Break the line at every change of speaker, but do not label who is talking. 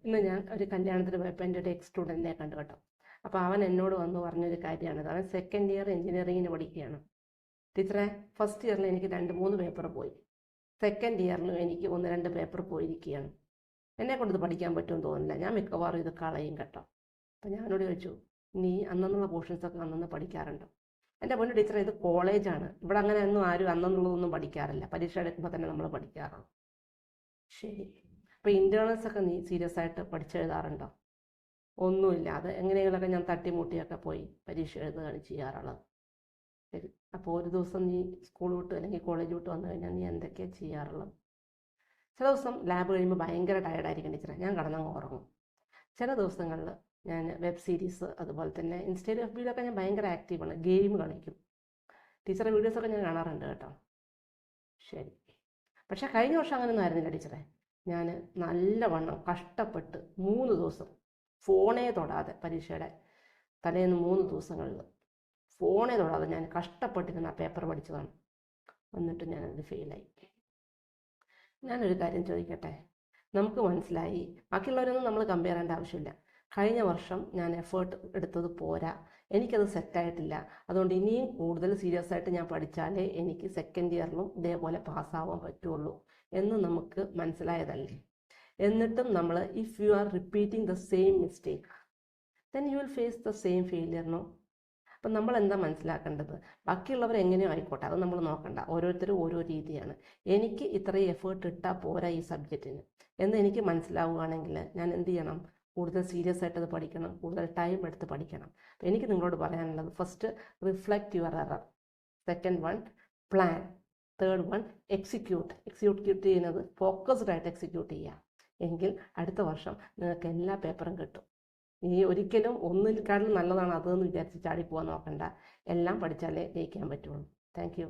ഇന്ന് ഞാൻ ഒരു കല്യാണത്തിന് പോയപ്പോൾ എൻ്റെ ഒരു എക്സ് സ്റ്റുഡൻറ്റിനെ കണ്ടു കേട്ടോ. അപ്പോൾ അവൻ എന്നോട് വന്ന് പറഞ്ഞൊരു കാര്യമാണിത്. അവൻ സെക്കൻഡ് ഇയർ എഞ്ചിനീയറിങ്ങിന് പഠിക്കുകയാണ്. ടീച്ചറെ, ഫസ്റ്റ് ഇയറിൽ എനിക്ക് 2-3 പേപ്പർ പോയി, സെക്കൻഡ് ഇയറിലും എനിക്ക് 1-2 പേപ്പർ പോയിരിക്കുകയാണ്. എന്നെക്കൊണ്ട് ഇത് പഠിക്കാൻ പറ്റുമെന്ന് തോന്നുന്നില്ല, ഞാൻ മിക്കവാറും ഇത് കളയും കേട്ടോ. അപ്പോൾ ഞാനോട് ചോദിച്ചു, നീ അന്നുള്ള പോർഷൻസൊക്കെ അന്നന്ന് പഠിക്കാറുണ്ടോ? എൻ്റെ പൊന്നു ടീച്ചറെ, ഇത് കോളേജാണ്, ഇവിടെ അങ്ങനെ ഒന്നും ആരും അന്നുള്ളതൊന്നും പഠിക്കാറില്ല, പരീക്ഷ എടുക്കുമ്പോൾ തന്നെ നമ്മൾ പഠിക്കാറുള്ളൂ. ശരി, അപ്പോൾ ഇൻറ്റേർണൽസൊക്കെ നീ സീരിയസ് ആയിട്ട് പഠിച്ചെഴുതാറുണ്ടോ? ഒന്നുമില്ല, അത് എങ്ങനെയെങ്കിലുമൊക്കെ ഞാൻ തട്ടിമുട്ടിയൊക്കെ പോയി പരീക്ഷ എഴുതുകയാണ് ചെയ്യാറുള്ളത്. ശരി, അപ്പോൾ ഒരു ദിവസം നീ സ്കൂൾ വിട്ട് അല്ലെങ്കിൽ കോളേജ് വിട്ട് വന്നു കഴിഞ്ഞാൽ നീ എന്തൊക്കെയാണ് ചെയ്യാറുള്ളത്? ചില ദിവസം ലാബ് കഴിയുമ്പോൾ ഭയങ്കര ടയർഡായിരിക്കും ടീച്ചറെ, ഞാൻ കിടന്നങ്ങ് ഉറങ്ങും. ചില ദിവസങ്ങളിൽ ഞാൻ വെബ് സീരീസ്, അതുപോലെ തന്നെ ഇൻസ്റ്റയിലും എഫ് ബിയിലൊക്കെ ഞാൻ ഭയങ്കര ആക്റ്റീവാണ്, ഗെയിം കളിക്കും. ടീച്ചറെ വീഡിയോസൊക്കെ ഞാൻ കാണാറുണ്ട് കേട്ടോ. ശരി, പക്ഷേ കഴിഞ്ഞ വർഷം അങ്ങനെയൊന്നും ആയിരുന്നില്ല ടീച്ചറെ. ഞാൻ നല്ലവണ്ണം കഷ്ടപ്പെട്ട് 3 ദിവസം ഫോണേ തൊടാതെ, പരീക്ഷയുടെ തലേന്ന് 3 ദിവസങ്ങളിൽ ഫോണേ തൊടാതെ ഞാൻ കഷ്ടപ്പെട്ടിരുന്ന ആ പേപ്പർ പഠിച്ചതാണ്. എന്നിട്ട് ഞാനത് ഫെയിലായി. ഞാനൊരു കാര്യം ചോദിക്കട്ടെ, നമുക്ക് മനസ്സിലായി ബാക്കിയുള്ളവരൊന്നും നമ്മൾ കമ്പയർ ചെയ്യേണ്ട ആവശ്യമില്ല. കഴിഞ്ഞ വർഷം ഞാൻ എഫേർട്ട് എടുത്തത് പോരാ, എനിക്കത് സെറ്റായിട്ടില്ല, അതുകൊണ്ട് ഇനിയും കൂടുതൽ സീരിയസ് ആയിട്ട് ഞാൻ പഠിച്ചാലേ എനിക്ക് സെക്കൻഡ് ഇയറിലും ഇതേപോലെ പാസ്സാവാൻ പറ്റുള്ളൂ എന്ന് നമുക്ക് മനസ്സിലായതല്ലേ. എന്നിട്ടും നമ്മൾ if you are repeating the same mistake then you will face the same failure, no? അപ്പം നമ്മൾ എന്താ മനസ്സിലാക്കേണ്ടത്? ബാക്കിയുള്ളവർ എങ്ങനെയോ ആയിക്കോട്ടെ, അത് നമ്മൾ നോക്കണ്ട, ഓരോരുത്തരും ഓരോ രീതിയാണ്. എനിക്ക് ഇത്രയും എഫേർട്ട് ഇട്ടാൽ പോരാ ഈ സബ്ജക്റ്റിന് എന്ന് എനിക്ക് മനസ്സിലാവുകയാണെങ്കിൽ ഞാൻ എന്ത് ചെയ്യണം? കൂടുതൽ സീരിയസ് ആയിട്ട് അത് പഠിക്കണം, കൂടുതൽ ടൈം എടുത്ത് പഠിക്കണം. അപ്പം എനിക്ക് നിങ്ങളോട് പറയാനുള്ളത്, first reflect your error, second one plan, third one execute ചെയ്യുന്നത് ഫോക്കസ്ഡ് ആയിട്ട് എക്സിക്യൂട്ട് ചെയ്യുക. എങ്കിൽ അടുത്ത വർഷം നിങ്ങൾക്ക് എല്ലാ പേപ്പറും കിട്ടും. ഈ ഒരിക്കലും ഒന്നിനെക്കാളും നല്ലതാണ് അതെന്ന് വിചാരിച്ച് ചാടിപ്പോകാൻ നോക്കണ്ട. എല്ലാം പഠിച്ചാലേ ജയിക്കാൻ പറ്റുള്ളൂ. Thank you.